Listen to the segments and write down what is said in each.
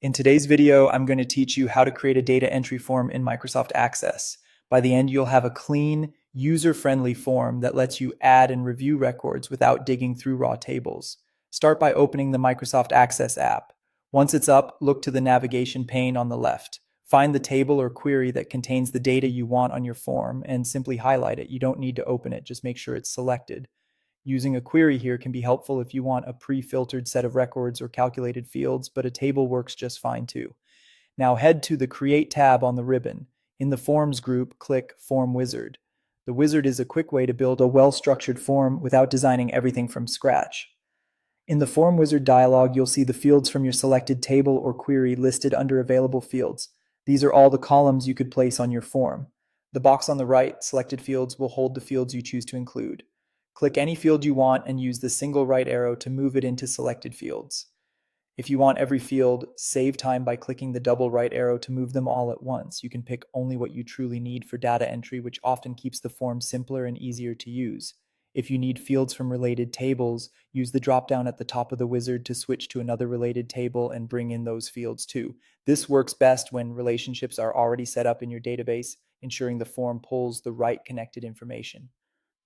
In today's video, I'm going to teach you how to create a data entry form in Microsoft Access. By the end, you'll have a clean, user-friendly form that lets you add and review records without digging through raw tables. Start by opening the Microsoft Access app. Once it's up, look to the navigation pane on the left. Find the table or query that contains the data you want on your form and simply highlight it. You don't need to open it, just make sure it's selected. Using a query here can be helpful if you want a pre-filtered set of records or calculated fields, but a table works just fine too. Now head to the Create tab on the ribbon. In the Forms group, click Form Wizard. The wizard is a quick way to build a well-structured form without designing everything from scratch. In the Form Wizard dialog, you'll see the fields from your selected table or query listed under Available Fields. These are all the columns you could place on your form. The box on the right, Selected Fields, will hold the fields you choose to include. Click any field you want and use the single right arrow to move it into selected fields. If you want every field, save time by clicking the double right arrow to move them all at once. You can pick only what you truly need for data entry, which often keeps the form simpler and easier to use. If you need fields from related tables, use the drop-down at the top of the wizard to switch to another related table and bring in those fields too. This works best when relationships are already set up in your database, ensuring the form pulls the right connected information.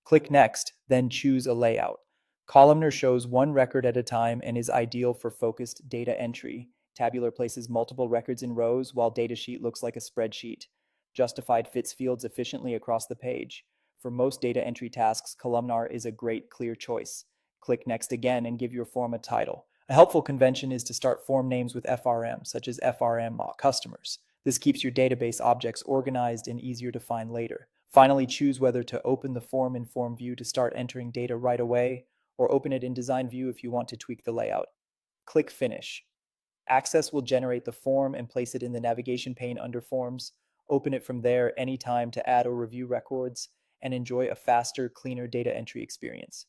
Click Next, then choose a layout. Columnar shows one record at a time and is ideal for focused data entry. Tabular places multiple records in rows, while Datasheet looks like a spreadsheet. Justified fits fields efficiently across the page. For most data entry tasks, columnar is a great, clear choice. Click Next again and give your form a title. A helpful convention is to start form names with FRM, such as FRM customers. This keeps your database objects organized and easier to find later. Finally, choose whether to open the form in Form View to start entering data right away, or open it in Design View if you want to tweak the layout. Click Finish. Access will generate the form and place it in the navigation pane under Forms. Open it from there anytime to add or review records, and enjoy a faster, cleaner data entry experience.